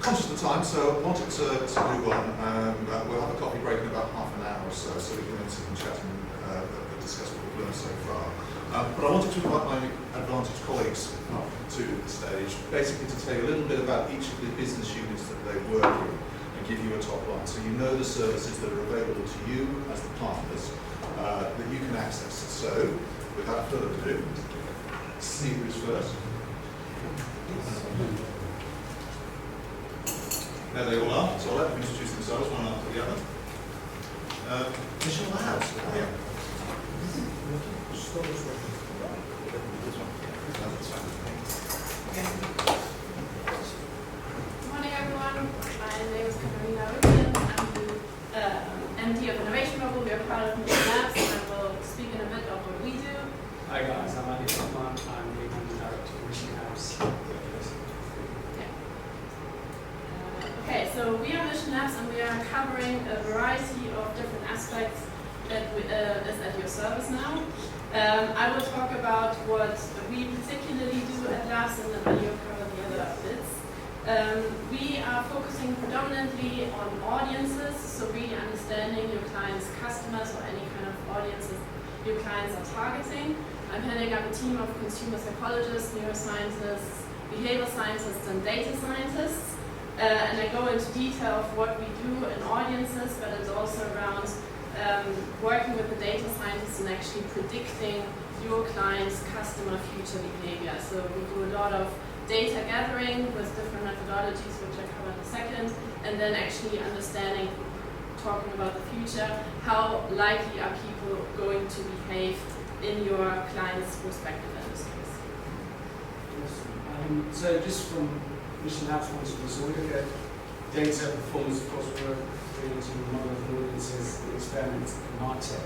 conscious of the time, so I wanted to move on. We'll have a coffee break in about half an hour or so, so we can then sit and chat and discuss what we've learned so far. But I wanted to invite my Advantage colleagues up to the stage, basically to tell you a little bit about each of the business units that they work in and give you a top line, so you know the services that are available to you as the partners that you can access. So, without further ado, see who's first. There they all are, so I'll let them introduce themselves one after the other. Michelle House. Yeah. Morning everyone, my name is Katharina Rücken. I'm the MD of Innovation Mobile. We are part of Mission Labs, and I will speak in a bit of what we do. Hi guys, I'm Andy Hoffman. I'm the Managing Director of Mission Labs. Okay, so we are Mission Labs and we are covering a variety of different aspects that is at your service now. I will talk about what we particularly do at Labs and then you'll cover the other bits. We are focusing predominantly on audiences, so really understanding your clients' customers or any kind of audiences your clients are targeting. I'm heading up a team of consumer psychologists, neuroscientists, behavioral scientists and data scientists. And I go into detail of what we do in audiences, but it's also around working with the data scientists and actually predicting your client's customer future behavior. So we do a lot of data gathering with different methodologies, which I cover in a second, and then actually understanding, talking about the future, how likely are people going to behave in your client's respective industries. So just from Mission Labs point of view, so we look at data performance, of course we're really into a model of audiences, the experiments, and market.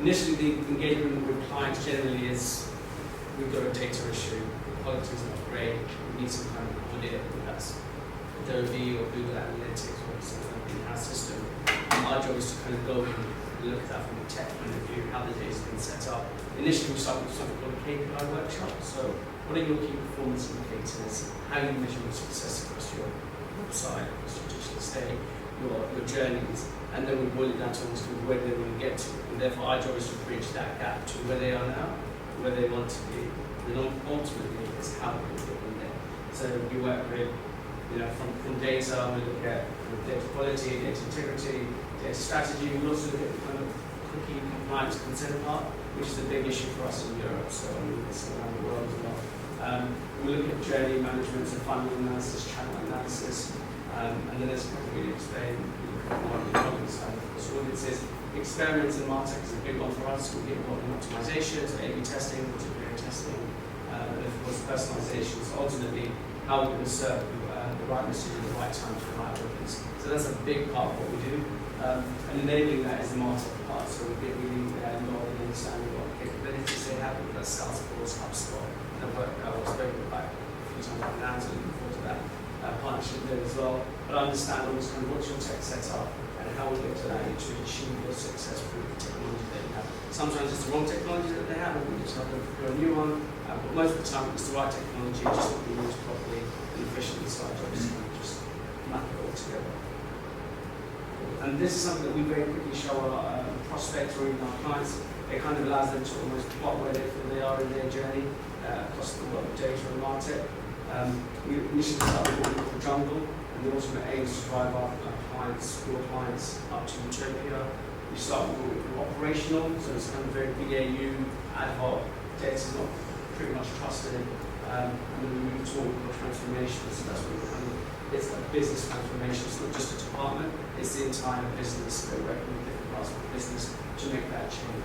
Initially the engagement with clients generally is, we've got a data issue, the quality is not great, we need some kind of audit, that's Adobe or Google Analytics or some kind of in-house system. And our job is to kind of go and look at that from a tech point of view, how the data's been set up. Initially we start with something called a KPI workshop, so what are your key performance indicators? How you measure your success across your website, across your digital estate, your journeys, and then we boil it down to almost where they want to get to. And therefore our job is to bridge that gap to where they are now, where they want to be. And ultimately it's how we get them there. So we work with, from data, we look at data quality, data integrity, data strategy. We also look at the kind of cookie compliance consent part, which is a big issue for us in Europe, so it's around the world as well. We look at journey management, so funnel analysis, channel analysis, and then as I really explained, we look at more on the economic side of course. Audiences, experiments and MarTech is a big one for us. We get involved in optimization, so A/B testing, multivariate testing, and of course personalization. So ultimately, how we can serve the right message at the right time to the right audience. So that's a big part of what we do. And enabling that is the MarTech part. So we get really involved in understanding what capabilities they have, whether that's Salesforce, HubSpot, and I've spoken about a few times about now, so looking forward to that partnership there as well. But I understand almost kind of what's your tech setup and how we get to that to achieve your success through the technology that you have. Sometimes it's the wrong technology that they have, and we just have to do a new one. But most of the time it's the right technology, just not being used properly and efficiently. So our job is to just map it all together. And this is something that we very quickly show our prospects or even our clients. It kind of allows them to almost plot where they feel they are in their journey across the world of data and MarTech. We initially started with what we call Jungle, and the ultimate aim is to drive our clients, your clients, up to Utopia. We start with what we call operational, so it's kind of very BAU, ad hoc, data is not pretty much trusted, and then we move to what we call transformation, so that's what we kind of, it's a business transformation, it's not just a department, it's the entire business. We're working with different parts of the business to make that change.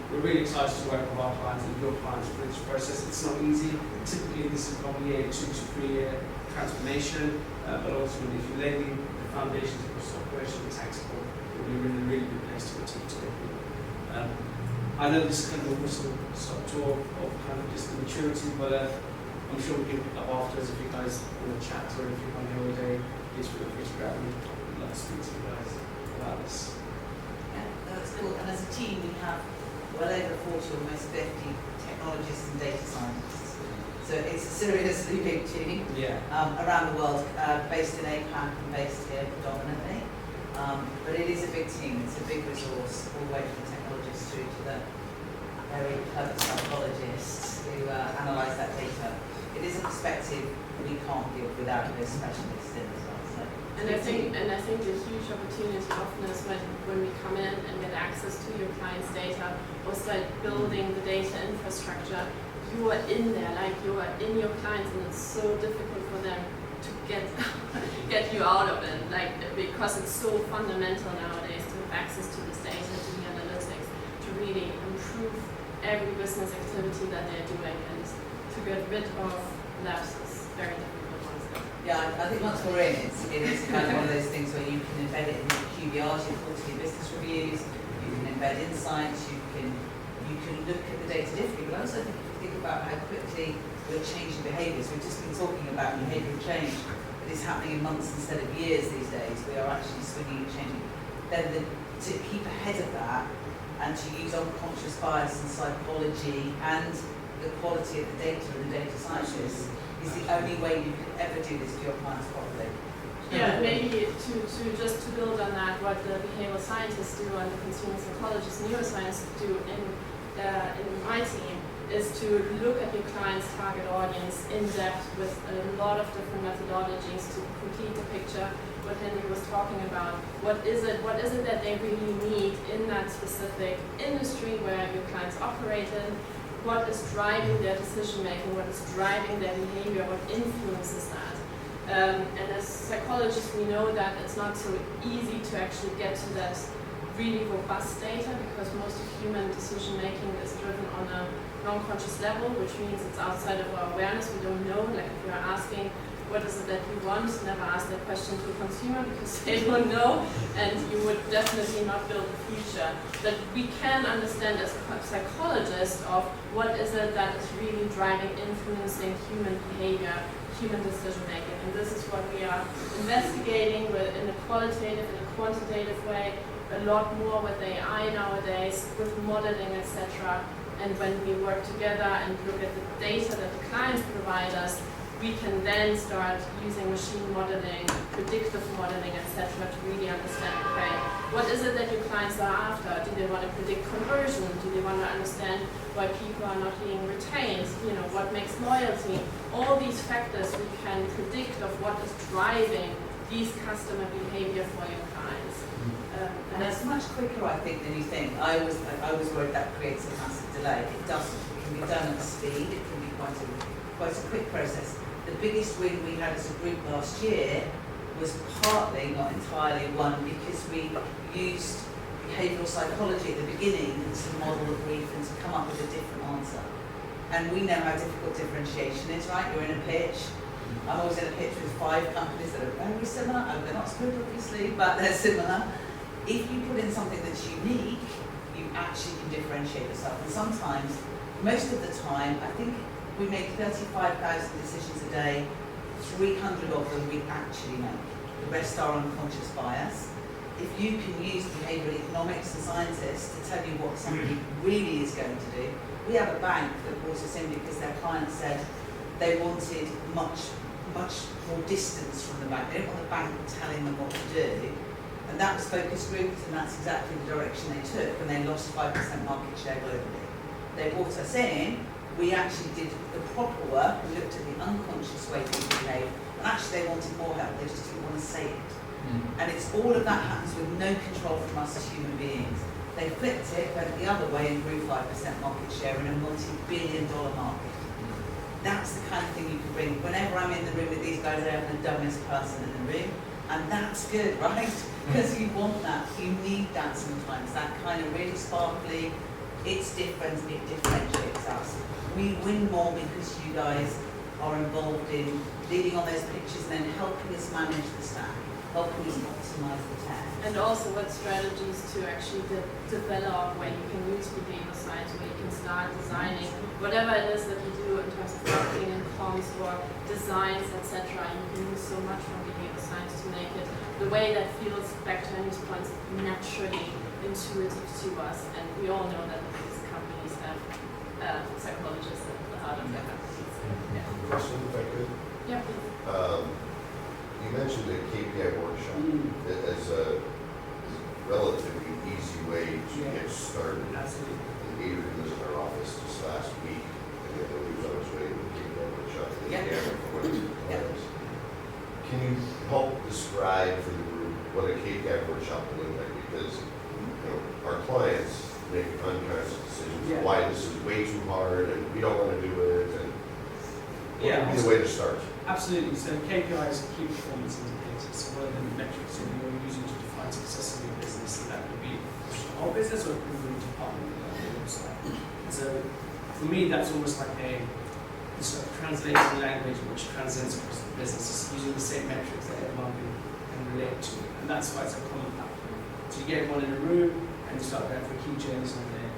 We're really excited to work with our clients and your clients through this process. It's not easy. Typically, this is probably a 2 to 3 year transformation, but ultimately, if you lay the foundations across operational and tactical, you're in a really good place to continue to work with. I know this is kind of a whistle-stop tour of kind of just the maturity, but I'm sure we can pick up afterwards if you guys want to chat or if you come here all day, please feel free to grab me. I'd love to speak to you guys about this. Yeah, that's cool. And as a team, we have well over 40, almost 50 technologists and data scientists. So it's a seriously big team Yeah. around the world, based in APAC and based here predominantly. But it is a big team, it's a big resource, all the way from the technologists through to the very clever psychologists who analyse that data. It is a perspective we can't give without those specialists in as well. So And I think the huge opportunity often is when we come in and get access to your client's data or start building the data infrastructure, you are in there, like you are in your clients, and it's so difficult for them to get you out of it, like because it's so fundamental nowadays to have access to this data, to the analytics, to really improve every business activity that they're doing, and to get rid of lapses is very difficult once again. yeah, I think once we're in, it is kind of one of those things where you can embed it in your QBRs, your quarterly business reviews, you can embed insights, you can look at the data differently, but also think about how quickly we're changing behaviours. We've just been talking about behavioural change that is happening in months instead of years these days. We are actually swinging and changing. Then to keep ahead of that and to use unconscious bias and psychology and the quality of the data and the data scientists is the only way you can ever do this for your clients properly. Yeah, maybe to build on that, what the behavioral scientists do and the consumer psychologists, neuroscientists do in my team is to look at your client's target audience in depth with a lot of different methodologies to complete the picture. What Henry was talking about, what is it that they really need in that specific industry where your clients operate in? What is driving their decision making? What is driving their behavior? What influences that? And as psychologists, we know that it's not so easy to actually get to that really robust data because most of human decision making is driven on a non-conscious level, which means it's outside of our awareness. We don't know, like if you're asking, what is it that you want? Never ask that question to a consumer because they don't know, and you would definitely not build a future. But we can understand as psychologists of what is it that is really driving, influencing human behavior, human decision making, and this is what we are investigating in a qualitative and a quantitative way, a lot more with AI nowadays, with modeling, etc. And when we work together and look at the data that the clients provide us, we can then start using machine modeling, predictive modeling, etc. to really understand, okay, what is it that your clients are after? Do they want to predict conversion? Do they want to understand why people are not being retained? You know, what makes loyalty? All these factors we can predict of what is driving these customer behavior for your clients. And it's much quicker, I think, than you think. I was worried that creates a massive delay. It doesn't. It can be done at speed. It can be quite a quick process. The biggest win we had as a group last year was partly, not entirely, one because we used behavioural psychology at the beginning to model the brief and to come up with a different answer. And we know how difficult differentiation is, right? You're in a pitch. I'm always in a pitch with 5 companies that are very similar. They're not good, obviously, but they're similar. If you put in something that's unique, you actually can differentiate yourself. And sometimes, most of the time, I think we make 35,000 decisions a day. 300 of them we actually make. The rest are unconscious bias. If you can use behavioural economics and scientists to tell you what somebody really is going to do. We have a bank that brought us in because their client said they wanted much more distance from the bank. They didn't want the bank telling them what to do. And that was focus groups, and that's exactly the direction they took, and they lost 5% market share globally. They brought us in, we actually did the proper work, we looked at the unconscious way people behave, and actually they wanted more help, they just didn't want to say it. And it's all of that happens with no control from us as human beings. They flipped it, went the other way and grew 5% market share in a multi-billion-dollar market. That's the kind of thing you can bring. Whenever I'm in the room with these guys, I am the dumbest person in the room, and that's good, right? Because you want that, you need that sometimes, that kind of really sparkly, it's different, it differentiates us. We win more because you guys are involved in leading on those pitches and then helping us manage the stack, helping us optimize the tech. And also what strategies to actually develop where you can use behavioral science, where you can start designing whatever it is that you do in terms of marketing and comms or designs, etc. You can use so much from behavioral science to make it the way that feels, back to Henry's points, naturally intuitive to us. And we all know that these companies have psychologists at the heart of their companies. Yeah. describe for the group what a KPI workshop will look like, because, you know, our clients make unconscious decisions, Yeah. why this is way too hard, and we don't wanna do it, and what Yeah. would be the way to start? Absolutely. So KPI is a key performance indicator. So what are the metrics that you're using to define success in your business? And that could be the whole business or it could be a department like your website. So for me, that's almost like a sort of translating language which transcends across the business. It's using the same metrics that everyone can relate to. And that's why it's a common platform. So you get everyone in a room and you start going for key journeys on their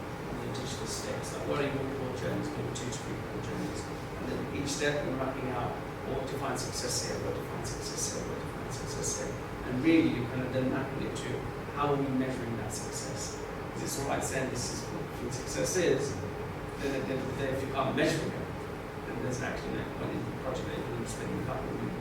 digital state. So what are your core journeys? Maybe 2 to 3 core journeys. And then each step we're mapping out what defines success here, what defines success here, what defines success here. And really you're kind of then mapping it to how are we measuring that success. Because it's all right saying this is what we think success is, then if you can't measure it, then there's actually no point in the project that you're going to be spending a couple of million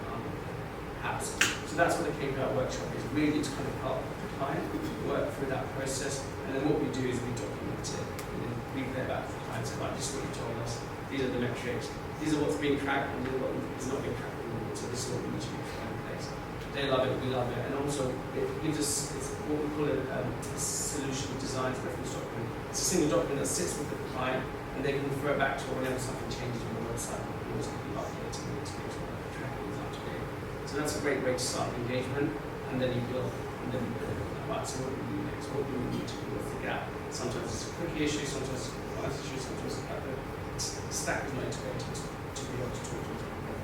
pounds. So that's what the KPI workshop is, really to kind of help the client work through that process. And then what we do is we document it and then we play back to the client, so like, this is what you told us, these are the metrics, these are what's being tracked and these are what is not being tracked anymore. So this is what we need to be trying in place. They love it, we love it, and also it gives us, it's what we call a solution design reference document. It's a single document that sits with the client and they can refer back to whenever something changes on the website. We always keep updating it to make sure that the tracking is up to date. So that's a great way to start engagement, and then you build, and then you build. Right, so what do we do next? What do we need to do to figure out? Sometimes it's a quickie issue, sometimes it's a compliance issue, sometimes it's like the stack is not integrated to be able to talk to people.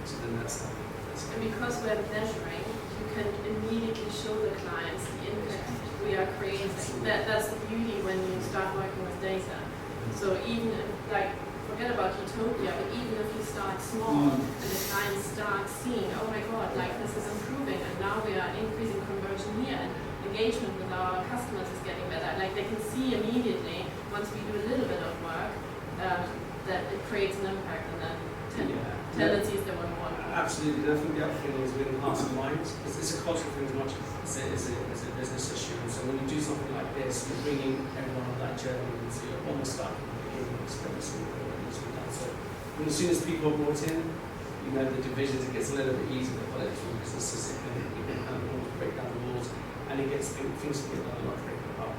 So then that's that. And because we're measuring, you can immediately show the clients the impact we are creating. That's the beauty when you start working with data. So even if, like, forget about utopia, but even if you start small and the clients start seeing, oh my god, like this is improving, and now we are increasing conversion here, and engagement with our customers is getting better. Like they can see immediately once we do a little bit of work that it creates an impact, and then tendencies that we want. Absolutely. And I think the other thing is within hearts and minds, it's a cultural thing as much as a business issue. And so when you do something like this, you're bringing everyone on that journey, and so you're almost starting from the beginning of experiencing what needs to be done. So when as soon as people are brought in, you know the divisions, it gets a little bit easier to follow through businesses. It can kind of almost break down the walls, and it gets things to get done a lot quicker apart.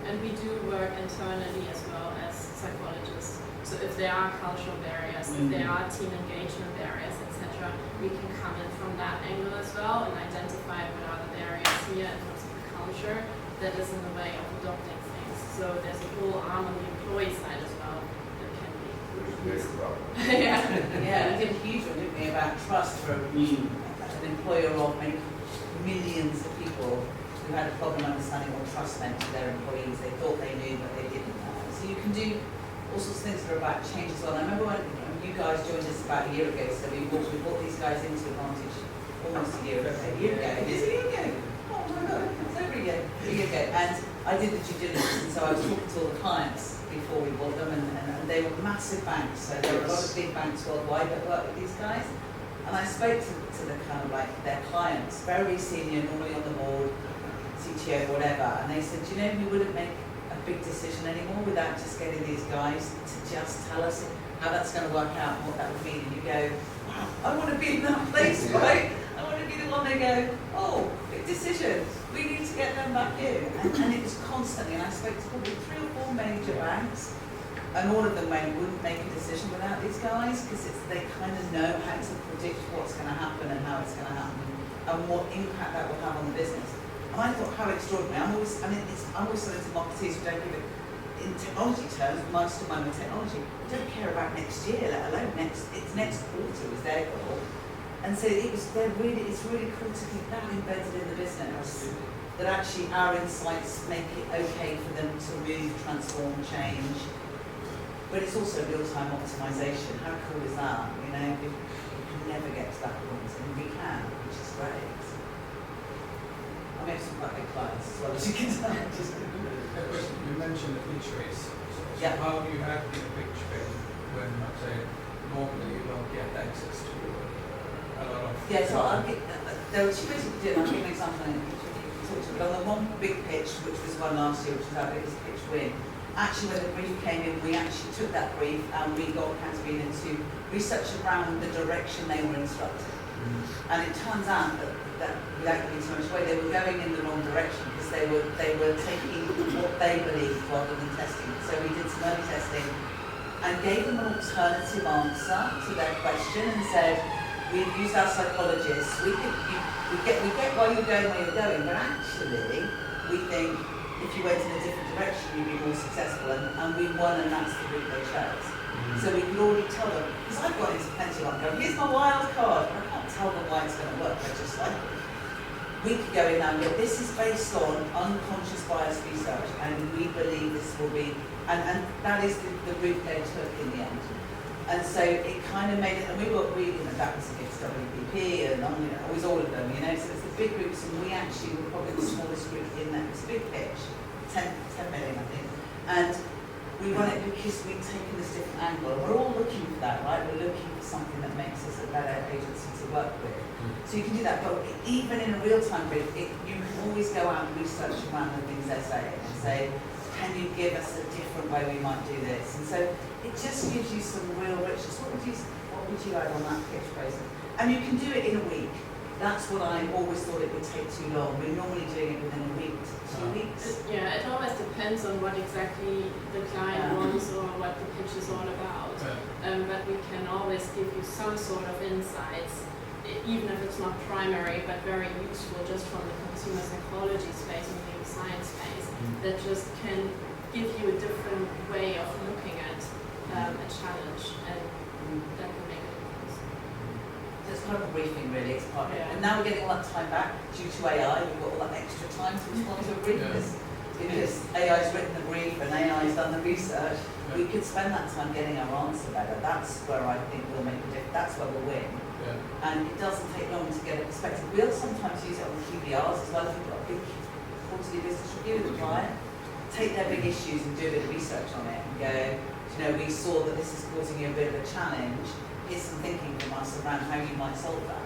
And we do work internally as well as psychologists. So if there are cultural barriers, if there are team engagement barriers, etc., we can come in from that angle as well and identify what are the barriers here in terms of the culture that is in the way of adopting things. So there's a whole arm on the employee side as well that can be. Which is a bigger problem. Yeah, we did a huge one, didn't we, about trust for an employer of many millions of people who had a problem understanding what trust meant to their employees. They thought they knew, but they didn't know. So you can do all sorts of things that are about change as well. And I remember when you guys joined us about a year ago, so we brought these guys into Advantage almost a year ago. A year ago? It is a year ago. Oh my god, it's over a year ago. And I did the due diligence, and so I was talking to all the clients before we bought them, and they were massive banks. So there were a lot of big banks worldwide that work with these guys. And I spoke to the kind of like their clients, very senior, normally on the board, CTO, whatever, and they said, you know, we wouldn't make a big decision anymore without just getting these guys to just tell us how that's going to work out and what that would mean. And you go, wow, I want to be in that place, right? I want to be the one they go, oh, big decision, we need to get them back in. And it was constantly, and I spoke to probably 3 or 4 major banks, and all of them wouldn't make a decision without these guys, because they kind of know how to predict what's going to happen and how it's going to happen and what impact that will have on the business. And I thought, how extraordinary. I'm always saying to marketeers who don't give it, in technology terms, mastermind with technology, we don't care about next year, let alone next quarter was their goal. And so it's really cool to keep that embedded in the business, that actually our insights make it okay for them to move, transform, change. But it's also real-time optimization. How cool is that? You know, we can never get to that point, and we can, which is great. I mean, some quite big clients as well, as you can tell. A question, you mentioned the pitch phase. So Yeah. how do you have the pitch phase when, let's say, normally you don't get access to a lot of... Yeah, so I'll give, there are 2 ways we could do it. I'll give an example and you talk to it. But on the one big pitch, which was one last year, which was our biggest pitch win, actually when the brief came in, we actually took that brief and we got Cantabile to research around the direction they were instructed. And it turns out that without giving too much away, they were going in the wrong direction because they were taking what they believed rather than testing. So we did some early testing and gave them an alternative answer to their question and said, we've used our psychologists, we get why you're going where you're going, but actually we think if you went in a different direction you'd be more successful, and we won, and that's the route they chose. So we could already tell them, because I've gone into plenty of them, here's my wild card, I can't tell them why it's going to work, I just like it. We could go in now and go, this is based on unconscious bias research, and we believe this will be, and that is the route they took in the end. And so it kind of made it, and we were really, that was against WPP, and it was all of them, so it's the big groups, and we actually were probably the smallest group in that. It's a big pitch, 10 million, I think. And we run it because we've taken this different angle. We're all looking for that, right? We're looking for something that makes us a better agency to work with. So you can do that, but even in a real-time brief, you can always go out and research around the things they're saying and say, can you give us a different way we might do this? And so it just gives you some real richness. What would you add on that pitch process? And you can do it in a week. That's what I always thought it would take too long. We're normally doing it within a week to 2 weeks. Yeah, it always depends on what exactly the client wants or what the pitch is all about. But we can always give you some sort of insights, even if it's not primary, but very useful just from the consumer psychology space and the science space, that just can give you a different way of looking at a challenge, and that can make a difference. It's kind of a briefing, really. It's part of it. And now we're getting all that time back due to AI. We've got all that extra time to respond to a brief because AI's written the brief and AI's done the research. We could spend that time getting our answer better. That's where I think we'll make a difference. That's where we'll win. And it doesn't take long to get a perspective. We'll sometimes use it on QBRs as well. If we've got a big quarterly business review with a client, take their big issues and do a bit of research on it and go, we saw that this is causing you a bit of a challenge. Here's some thinking from us around how you might solve that.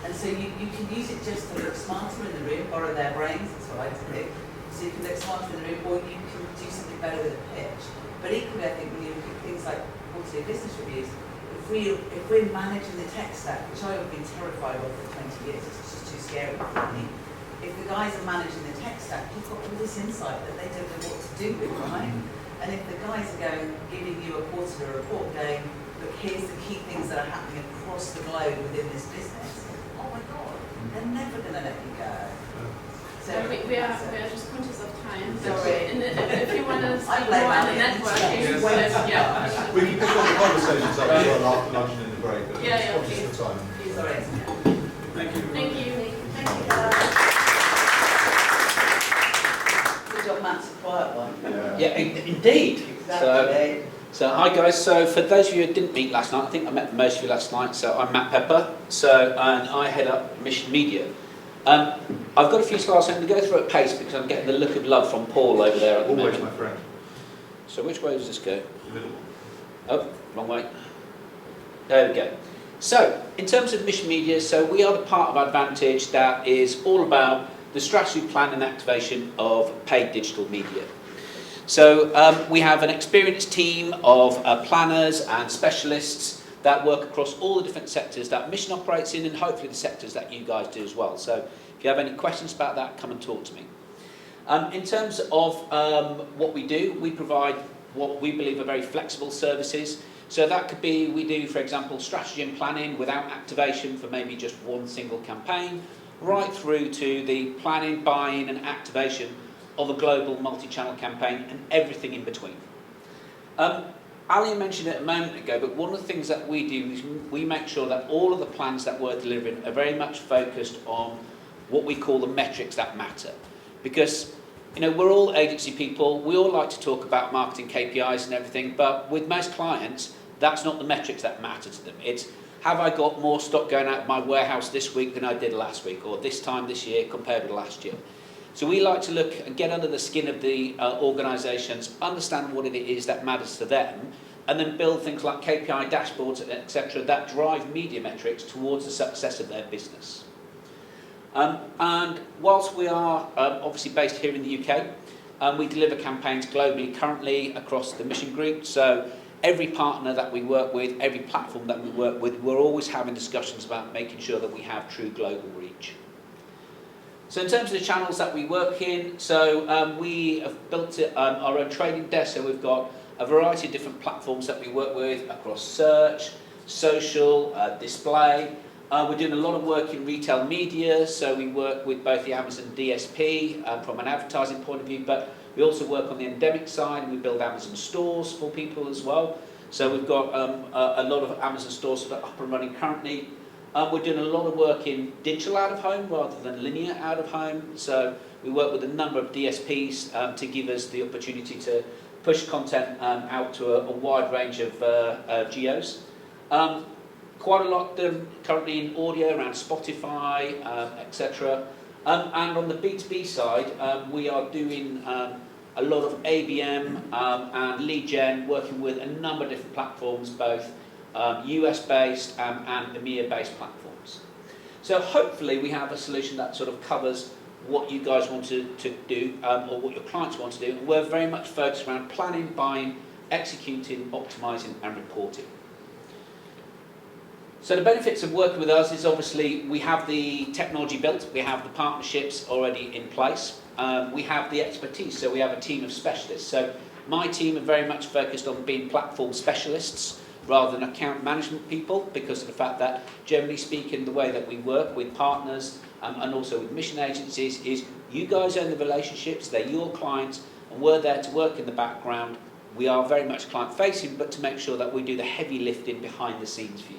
And so you can use it just to look smarter in the room, borrow their brains, that's what I do. So you can look smarter in the room, or you can do something better with a pitch. But equally, I think when you look at things like quarterly business reviews, if we're managing the tech stack, which I have been terrified of for 20 years, it's just too scary for me. If the guys are managing the tech stack, you've got all this insight that they don't know what to do with, right? And if the guys are giving you a quarterly report going, look, here's the key things that are happening across the globe within this business, oh my God, they're never going to let you go. So we are just conscious of time. Sorry. If you want to speak blame more on the Allie. networking, We can pick all the conversations up as well after lunch and in the break, but Yeah, it's conscious of time. Sorry. Thank you. Thank you. Thank you. Good job, Matt's a quiet one. Yeah, indeed. Exactly. So hi guys. So for those of you who didn't meet last night, I think I met most of you last night. So I'm Matt Pepper. And I head up Mission Media. I've got a few slides. I'm going to go through at pace because I'm getting the look of love from Paul over there at the Always, moment. my friend. So which way does this go? Middle. Oh, wrong way. There we go. So in terms of Mission Media, so we are the part of Advantage that is all about the strategy, plan and activation of paid digital media. So we have an experienced team of planners and specialists that work across all the different sectors that Mission operates in, and hopefully the sectors that you guys do as well. So if you have any questions about that, come and talk to me. In terms of what we do, we provide what we believe are very flexible services. So that could be, we do, for example, strategy and planning without activation for maybe just one single campaign, right through to the planning, buying and activation of a global multi-channel campaign and everything in between. Ali mentioned it a moment ago, but one of the things that we do is we make sure that all of the plans that we're delivering are very much focused on what we call the metrics that matter. Because, we're all agency people, we all like to talk about marketing KPIs and everything, but with most clients, that's not the metrics that matter to them. It's, have I got more stock going out of my warehouse this week than I did last week, or this time this year compared with last year? So we like to look and get under the skin of the organisations, understand what it is that matters to them, and then build things like KPI dashboards, etc., that drive media metrics towards the success of their business. And whilst we are obviously based here in the UK, we deliver campaigns globally currently across the Mission Group. So every partner that we work with, every platform that we work with, we're always having discussions about making sure that we have true global reach. So in terms of the channels that we work in, so we have built our own trading desk, so we've got a variety of different platforms that we work with across search, social, display. We're doing a lot of work in retail media, so we work with both the Amazon DSP from an advertising point of view, but we also work on the endemic side, and we build Amazon stores for people as well. So we've got a lot of Amazon stores that are up and running currently. We're doing a lot of work in digital out of home rather than linear out of home. So we work with a number of DSPs to give us the opportunity to push content out to a wide range of geos. Quite a lot currently in audio around Spotify, etc. And on the B2B side, we are doing a lot of ABM and lead gen, working with a number of different platforms, both US-based and EMEA-based platforms. So hopefully we have a solution that sort of covers what you guys want to do or what your clients want to do. We're very much focused around planning, buying, executing, optimizing and reporting. So the benefits of working with us is obviously we have the technology built, we have the partnerships already in place, we have the expertise, so we have a team of specialists. So my team are very much focused on being platform specialists rather than account management people, because of the fact that, generally speaking, the way that we work with partners and also with mission agencies is you guys own the relationships, they're your clients, and we're there to work in the background. We are very much client-facing, but to make sure that we do the heavy lifting behind the scenes for you.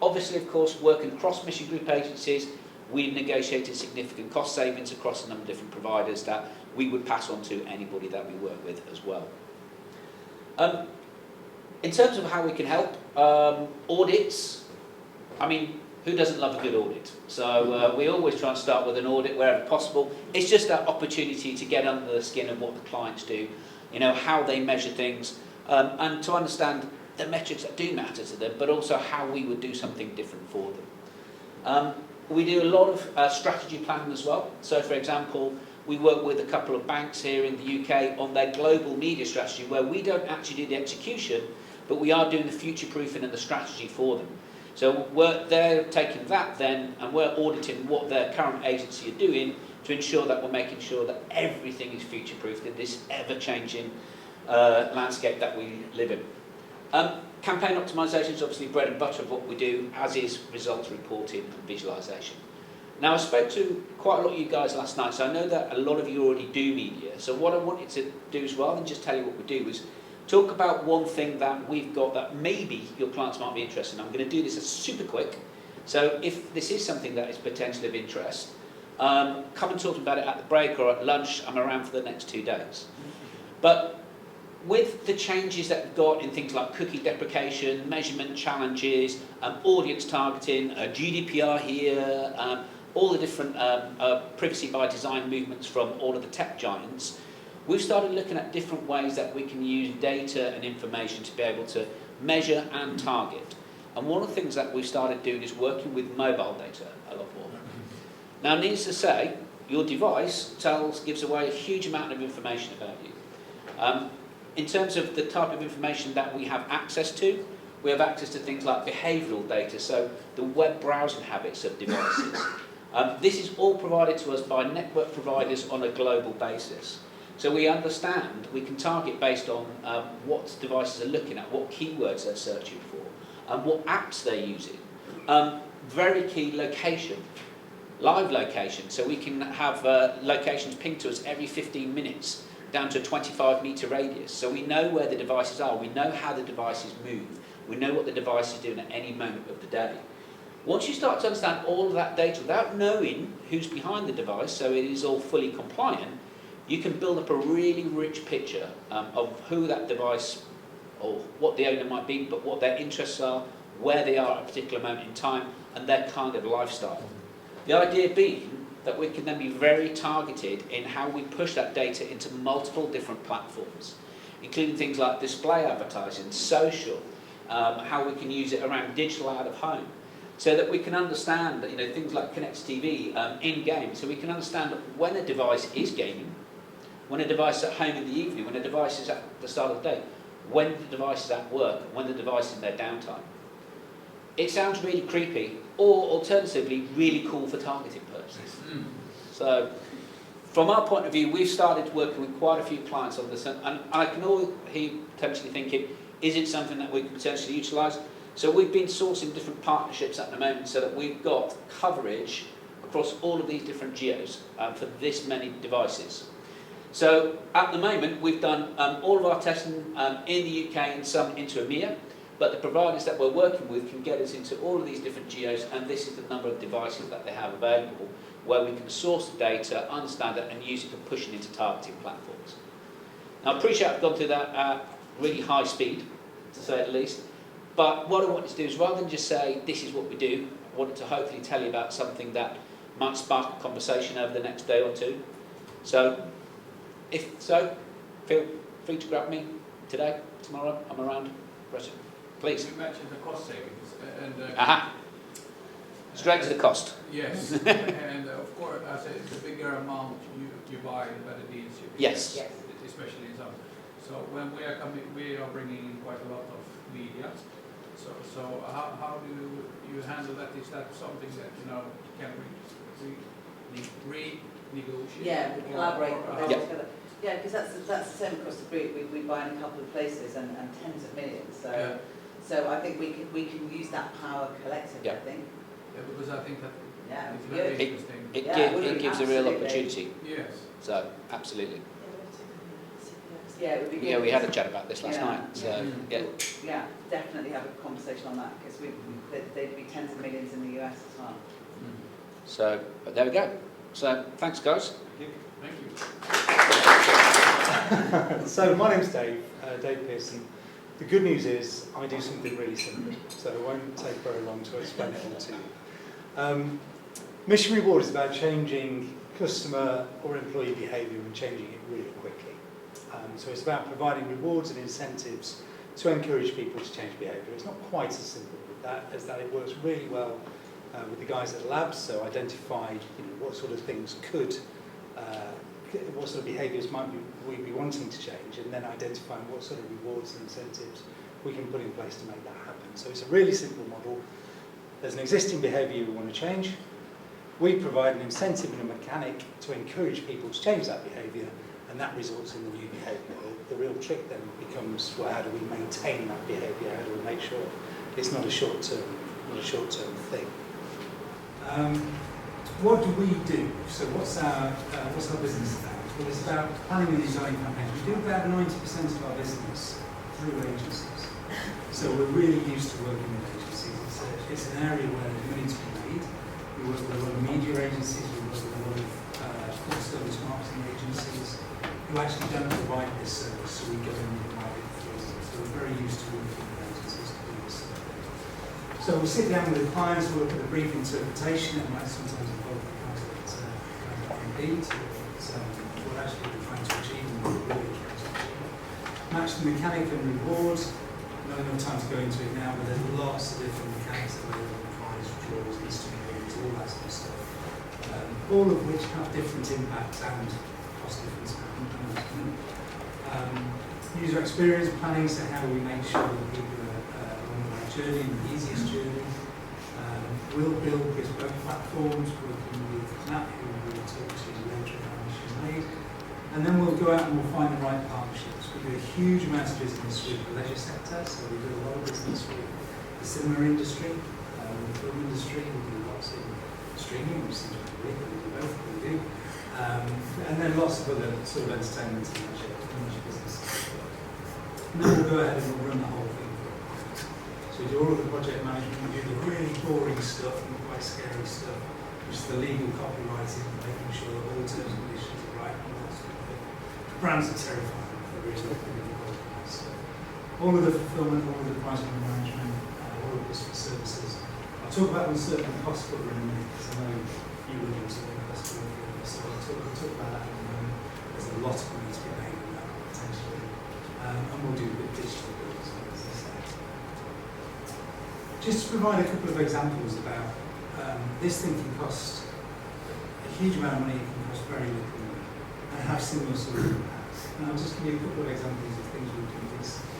Obviously, of course, working across mission group agencies, we've negotiated significant cost savings across a number of different providers that we would pass on to anybody that we work with as well. In terms of how we can help, audits, I mean, who doesn't love a good audit? So we always try and start with an audit wherever possible. It's just that opportunity to get under the skin of what the clients do, you know, how they measure things, and to understand the metrics that do matter to them, but also how we would do something different for them. We do a lot of strategy planning as well. So, for example, we work with a couple of banks here in the UK on their global media strategy, where we don't actually do the execution, but we are doing the future-proofing and the strategy for them. So they're taking that then, and we're auditing what their current agency are doing to ensure that we're making sure that everything is future-proofed in this ever-changing landscape that we live in. Campaign optimization is obviously bread and butter of what we do, as is results reporting and visualization. Now, I spoke to quite a lot of you guys last night, so I know that a lot of you already do media. So what I wanted to do is, rather than just tell you what we do, is talk about one thing that we've got that maybe your clients might be interested in. I'm going to do this as super quick. So if this is something that is potentially of interest, come and talk about it at the break or at lunch. I'm around for the next 2 days. But with the changes that we've got in things like cookie deprecation, measurement challenges, audience targeting, GDPR here, all the different privacy by design movements from all of the tech giants, we've started looking at different ways that we can use data and information to be able to measure and target. And one of the things that we've started doing is working with mobile data a lot more. Now, needless to say, your device gives away a huge amount of information about you. In terms of the type of information that we have access to, we have access to things like behavioural data, so the web browsing habits of devices. This is all provided to us by network providers on a global basis. So we understand, we can target based on what devices are looking at, what keywords they're searching for, and what apps they're using. Very key, location, live location, so we can have locations pinged to us every 15 minutes down to a 25-metre radius. So we know where the devices are, we know how the devices move, we know what the device is doing at any moment of the day. Once you start to understand all of that data without knowing who's behind the device, so it is all fully compliant, you can build up a really rich picture of who that device, or what the owner might be, but what their interests are, where they are at a particular moment in time, and their kind of lifestyle. The idea being that we can then be very targeted in how we push that data into multiple different platforms, including things like display advertising, social, how we can use it around digital out of home, so that we can understand, you know, things like Connect TV in-game, so we can understand when a device is gaming, when a device is at home in the evening, when a device is at the start of the day, when the device is at work, when the device is in their downtime. It sounds really creepy, or alternatively, really cool for targeting purposes. So, from our point of view, we've started working with quite a few clients on this, and I can all hear potentially thinking, is it something that we could potentially utilise? So we've been sourcing different partnerships at the moment so that we've got coverage across all of these different geos for this many devices. So at the moment, we've done all of our testing in the UK and some into EMEA, but the providers that we're working with can get us into all of these different geos, and this is the number of devices that they have available where we can source the data, understand it, and use it for pushing into targeting platforms. Now, I appreciate I've gone through that at really high speed, to say the least, but what I wanted to do is, rather than just say, this is what we do, I wanted to hopefully tell you about something that might spark a conversation over the next day or two. So, if so, feel free to grab me today, tomorrow, I'm around. Please. You mentioned the cost savings, and Aha. Straight to the cost. yes, and of course, I say the bigger amount you buy, the better deals you get. Yes. Yes. Especially in some. So when we are coming, we are bringing in quite a lot of media. So how do you handle that? Is that something that can renegotiate? Yeah, we collaborate or Yeah. together. Yeah, because that's the same across the group. We buy in a couple of places and tens of millions. So Yeah. so I think we can use that power collectively. Yeah. I think. Yeah, because I think that Yeah, it's it'd be very good. interesting. It gives a real Absolutely. opportunity. Yes. So, absolutely. Yeah, it would be good. Yeah, we had a chat about this last Yeah. night. So, yeah. Yeah, definitely have a conversation on that because they'd be tens of millions in the US as well. So, but there we go. So, thanks, guys. Thank you. So my name's Dave, Dave Pearson. The good news is I do something really simple, so it won't take very long to explain it all to you. Mission Reward is about changing customer or employee behaviour and changing it really quickly. So it's about providing rewards and incentives to encourage people to change behaviour. It's not quite as simple with that as that it works really well with the guys at the labs, so identified what sort of things what sort of behaviours might we be wanting to change, and then identifying what sort of rewards and incentives we can put in place to make that happen. So it's a really simple model. There's an existing behaviour we want to change. We provide an incentive and a mechanic to encourage people to change that behaviour, and that results in the new behaviour. The real trick then becomes, well, how do we maintain that behaviour? How do we make sure it's not a short-term thing? What do we do? So what's our business about? Well, it's about planning and designing campaigns. We do about 90% of our business through agencies. So we're really used to working with agencies. It's an area where there's money to be made. We work with a lot of media agencies, we work with a lot of full service marketing agencies who actually don't provide this service, so we go in and provide it for them. So we're very used to working with agencies to do this service. So we sit down with the clients, we look at the brief interpretation, and might sometimes involve the guys at R&D to what actually we're trying to achieve and what we're really trying to achieve. Match the mechanic and reward. Not enough time to go into it now, but there's lots of different mechanics available, prize draws, distributors, all that sort of stuff. All of which have different impacts and cost difference. User experience planning, so how do we make sure that people are on the right journey and the easiest journey. We'll build bespoke platforms working with Knapp, who we'll talk to later about how she's made. And then we'll go out and we'll find the right partnerships. We do a huge amount of business with the leisure sector, so we do a lot of business with the cinema industry, the film industry, we do lots in streaming, which seems to be we do both, we do. And then lots of other sort of entertainment and leisure businesses. And then we'll go ahead and we'll run the whole thing for our clients. So we do all of the project management, we do the really boring stuff and quite scary stuff, which is the legal copywriting, making sure that all the terms and conditions are right and all that sort of thing. Brands are terrifying if there is nothing in the world. So all of the fulfillment, all of the pricing and management, all of the customer services. I'll talk about uncertain cost cover in a minute because I know you will do something cost cover. So I'll talk about that in a moment. There's a lot of money to be made in that potentially. And we'll do a bit of digital build as well, as I said. Just to provide a couple of examples about this thing can cost a huge amount of money, it can cost very little money, and have similar sort of impacts. And I'll just give you a couple of examples of things we've done recently.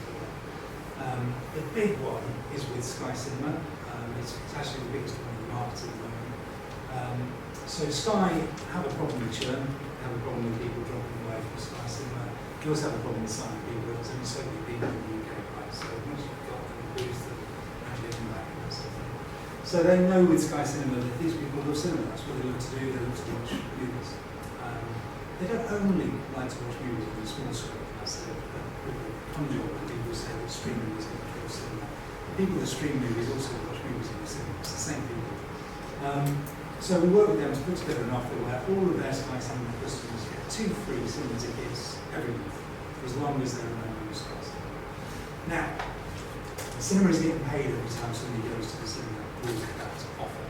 The big one is with Sky Cinema. It's actually the biggest one in the market at the moment. So Sky have a problem with churn, have a problem with people dropping away from Sky Cinema. You also have a problem with signing people. There's only so many people in the UK, right? So once you've got them, boost them, actually come back and that sort of thing. So they know with Sky Cinema that these people love cinema. That's what they love to do. They love to watch movies. They don't only like to watch movies on the small screen. That's the conjure when people say that streaming is going to kill cinema. The people that stream movies also watch movies in the cinema. It's the same people. So we work with them to put together an offer where all of their Sky Cinema customers get 2 free cinema tickets every month, for as long as they're a member of Sky Cinema. Now, the cinema is getting paid every time somebody goes to the cinema with that offer.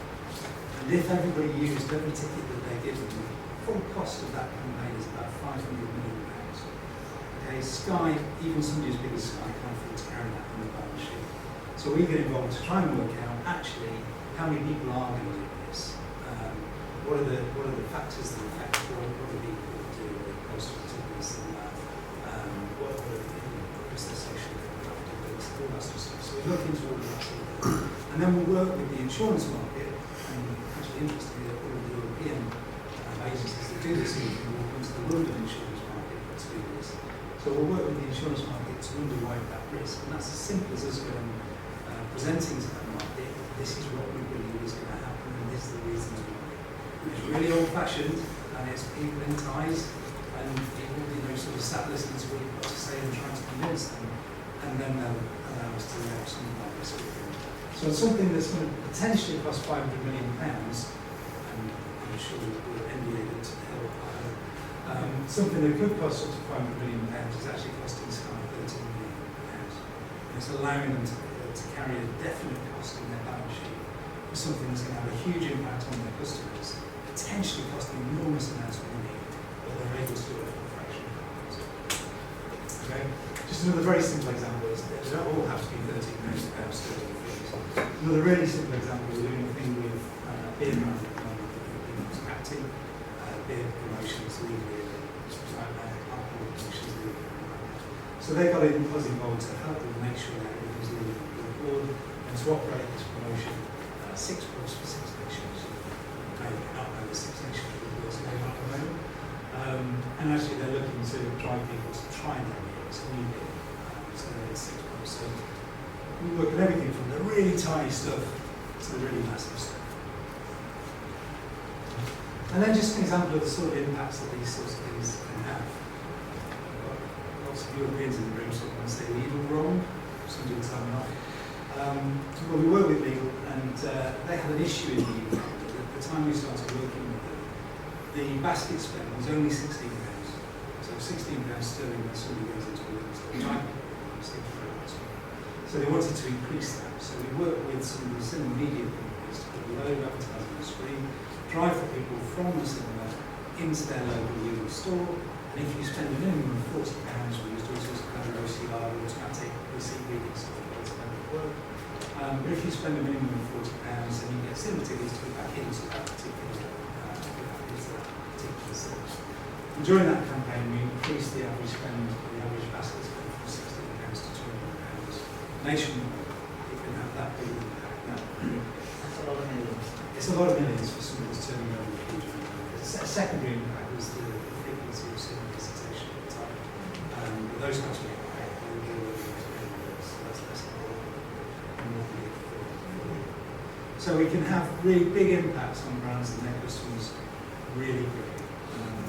And if everybody used every ticket that they give them, the full cost of that campaign is about £500 million. Okay, Sky, even somebody as big as Sky, can't afford to carry that on the balance sheet. So we get involved to try and work out actually how many people are going to do this. What are the factors that affect what do people do with post particularly cinema? What are the social demographics, all that sort of stuff. So we look into all of that sort of thing. And then we'll work with the insurance market, and actually interestingly, all of the European agencies that do this, we can walk into the London insurance market to do this. So we'll work with the insurance market to underwrite that risk, and that's as simple as us going presenting to that market. This is what we believe is going to happen, and this is the reasons why. It's really old-fashioned, and it's people in ties, and people, sort of sat listening to what you've got to say and trying to convince them, and then they'll allow us to react something like this. So it's something that's going to potentially cost £500 million, and I'm sure we'll NDA it to help. Something that could cost up to £500 million is actually costing Sky £13 million. And it's allowing them to carry a definite cost in their balance sheet for something that's going to have a huge impact on their customers, potentially costing enormous amounts of money, but they're able to do it for a fraction of the cost. Okay? Just another very simple example. They don't all have to be £13 million sterling fees. Another really simple example, we're doing a thing with beer brand at the moment that we're acting, beer promotions legally, alcohol promotions legally. So they got us involved to help them make sure that everything's legally on board and to operate this promotion 6 pubs for 6 nations. Maybe not over 6 nations with what's going on at the moment. And actually they're looking to drive people to try their beers, new beer. So it's 6 pubs. So we work at everything from the really tiny stuff to the really massive stuff. And then just an example of the sort of impacts that these sorts of things can have. Lots of Europeans in the room, so I can say legal wrong, some do tell me not. Well, we work with legal, and they had an issue in the UK. At the time we started working with them, the basket spend was only £16. So £16 sterling when somebody goes into a liquor store, which I think very much. So they wanted to increase that. So we worked with some of the cinema media companies to put a load of advertising on the screen, drive the people from the cinema into their local legal store, and if you spend a minimum of £40, we use tools like OCR, automatic receipt reading software to make it work. But if you spend a minimum of £40, then you get cinema tickets to go back into that particular cinema. And during that campaign, we increased the average spend, the average basket spend from £16 to £200 nationwide. It can have that big impact. Now, That's a lot of millions. it's a lot of millions for somebody that's turning over a huge amount. A secondary impact was the frequency of cinema visitation at the time. But those costs were high. They were really high, so that's less important. So we can have really big impacts on brands and their customers really quickly.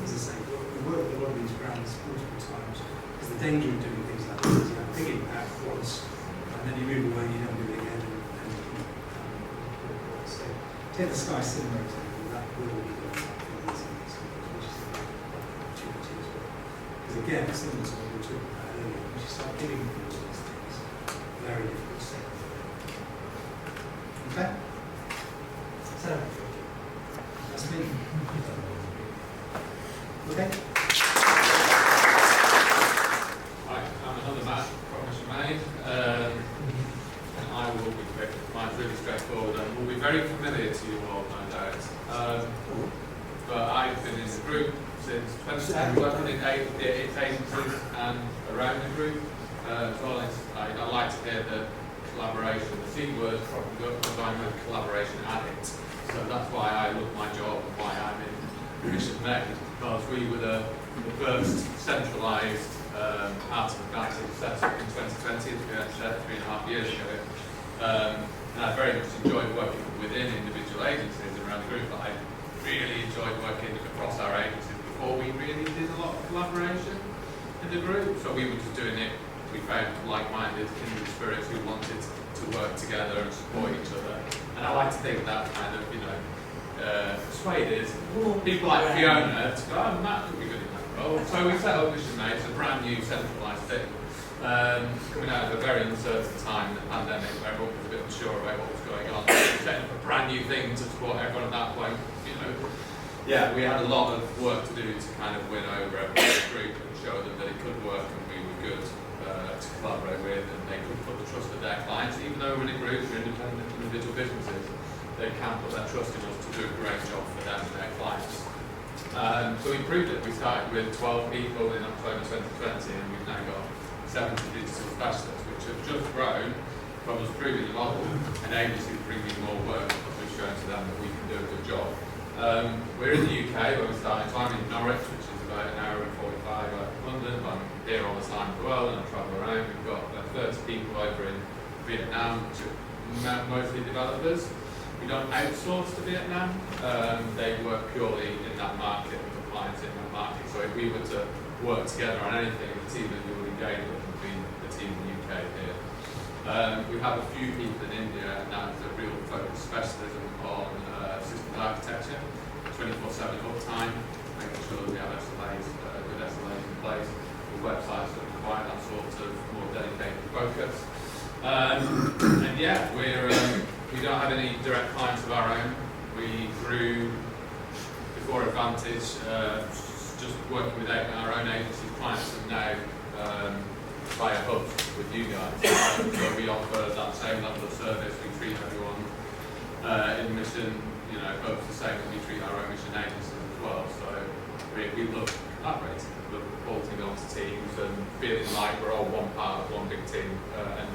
As I say, we work with a lot of these brands multiple times because the danger of doing things like this is you have a big impact once and then you move away and you don't do it again. So take the Sky Cinema example, that will be done for these things, which is a big opportunity as well. Because again, similar to what we were talking about earlier, once you start giving people these things, very difficult to say. Okay? So, that's me. Okay? Hi, I'm another Matt from Mission Maine, and I will be quick. Mine's really straightforward and will be very familiar to you all, no doubt. But I've been in the group since 2010, working in 8 agencies and around the group. As well as I like like to hear the collaboration. The C word probably because I'm a collaboration addict. So that's why I love my job and why I'm in Mission Made, because we were the first centralised out of Advantage set up in 2020, as we had said 3.5 years ago. And I very much enjoyed working within individual agencies around the group, but I really enjoyed working across our agencies before we really did a lot of collaboration in the group. So we were just doing it, we found like-minded kindred spirits who wanted to work together and support each other. And I like to think that kind of, persuaded people like Fiona to go, oh, Matt could be good in that role. So we set up Mission Made, it's a brand new centralised thing. Coming out of a very uncertain time, the pandemic, where everyone was a bit unsure about what was going on. Setting up a brand new thing to support everyone at that point, yeah, we had a lot of work to do to kind of win over everyone in the group and show them that it could work and we were good to collaborate with, and they could put the trust of their clients, even though we're in a group, we're independent individual businesses, they can put their trust in us to do a great job for them and their clients. So we proved it. We started with 12 people in October 2020 and we've now got 70 digital specialists, which have just grown from us proving the model and agencies bringing more work because we've shown to them that we can do a good job. We're in the UK where we started. So I'm in Norwich, which is about an hour and 45 out of London, but I'm here all the time as well and I travel around. We've got 30 people over in Vietnam, which are mostly developers. We don't outsource to Vietnam. They work purely in that market with the clients in that market. So if we were to work together on anything, the team that you would engage with would be the team in the UK here. We have a few people in India, and that is a real focus specialism on systems architecture, 24/7 uptime, making sure that we have SLAs, good SLAs in place, with websites that require that sort of more dedicated focus. And yeah, we don't have any direct clients of our own. We grew before Advantage, just working with our own agency clients, and now via hubs with you guys. So we offer that same level of service. We treat everyone in Mission, hubs the same as we treat our own Mission agencies as well. So we love collaborating, we love reporting onto teams and feeling like we're all one part of one big team. And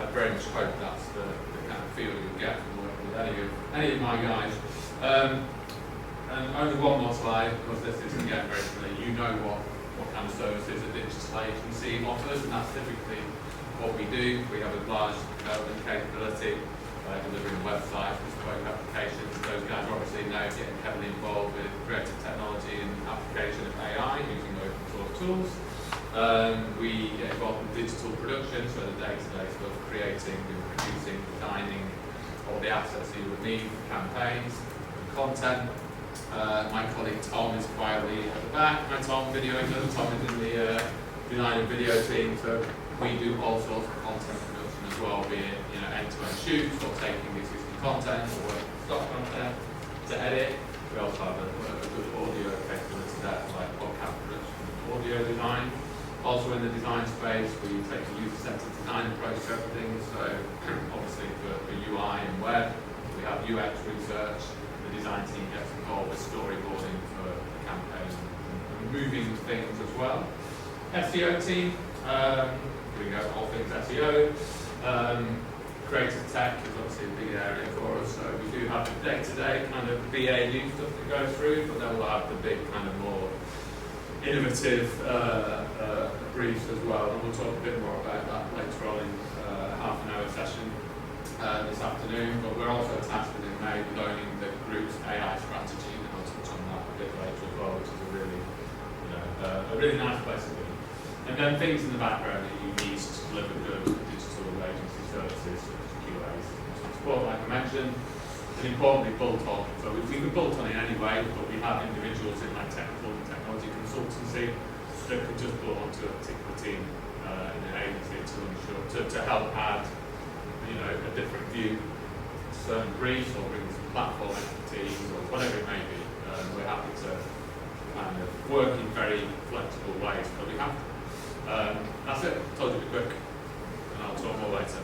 I very much hope that's the kind of feel you get from working with any of my guys. And only one more slide, because this is again very familiar. You know what kind of services a digital agency offers, and that's typically what we do. We have a large development capability, delivering websites, bespoke applications. Those guys are obviously now getting heavily involved with creative technology and application of AI using open source tools. We get involved in digital production, so the day-to-day stuff, creating and producing, designing all the assets that you would need for campaigns and content. My colleague Tom is quietly at the back. My Tom videoing them. Tom is in the design and video team, so we do all sorts of content production as well, be it end-to-end shoots or taking existing content or stock content to edit. We also have a good audio capability there, like podcast production and audio design. Also in the design space, we take a user-centered design approach to everything. So obviously for UI and web, we have UX research. The design team gets involved with storyboarding for campaigns and moving things as well. SEO team, we go all things SEO. Creative tech is obviously a big area for us, so we do have the day-to-day kind of BAU stuff that goes through, but then we'll have the big kind of more innovative briefs as well, and we'll talk a bit more about that later on in a half-an-hour session this afternoon. But we're also tasked within May with owning the group's AI strategy, and I'll touch on that a bit later as well, which is a really nice place to be. And then things in the background that you need to deliver good digital agency services, such as QAs, support, like I mentioned, and importantly, bolt-on. So we can bolt-on in any way, but we have individuals in like technical and technology consultancy that could just pull onto a particular team in an agency to help add, a different view to certain briefs or bring some platform expertise or whatever it may be. We're happy to kind of work in very flexible ways, but we have to. That's it. Told you to be quick, and I'll talk more later.